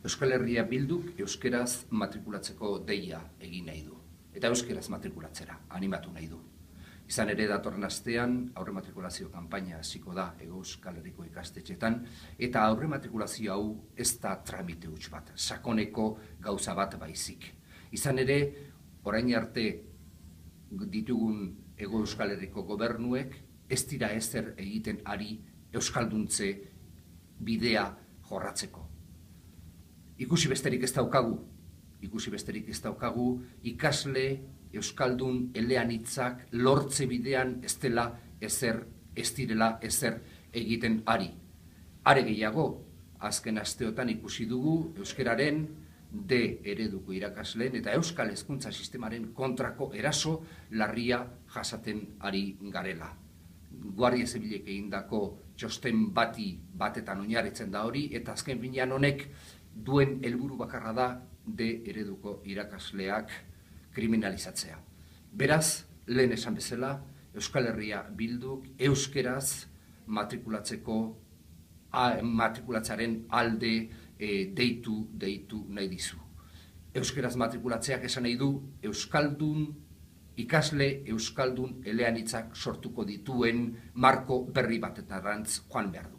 Euskal Herria Bilduk euskeraz matrikulatzeko deia egin nahi du. Eta euskeraz matrikulatzera animatu nahi du. Izan ere datorren astean aurrematrikulazio kanpaina hasiko da Euskal Herriko ikastetxeetan, eta aurrematrikulazio hau ez da tramite huts bat, sakoneko gauza bat baizik. Izan ere, orain arte ditugun Hego Euskal Herriko gobernuek ez dira ezer egiten ari euskalduntze bidea jorratzeko. Ikusi besterik ez daukagu, ikasle euskaldun eleanitzak lortze bidean ez direla ezer egiten ari. Are gehiago, azken asteotan ikusi dugu euskararen D ereduko irakasleen eta euskal hezkuntza sistemaren kontrako eraso larria jasaten ari garela. Guardia Zibilek egindako txosten batetan oinarritzen da hori, eta azken finean honek duen helburu bakarra da D ereduko irakasleak kriminalizatzea. Beraz, lehen esan bezala, Euskal Herria Bilduk euskeraz matrikulatzearen alde deitu nahi dizu. Euskeraz matrikulatzeak esan nahi du euskaldun eleanitzak sortuko dituen marko berri batetarantz joan behar du.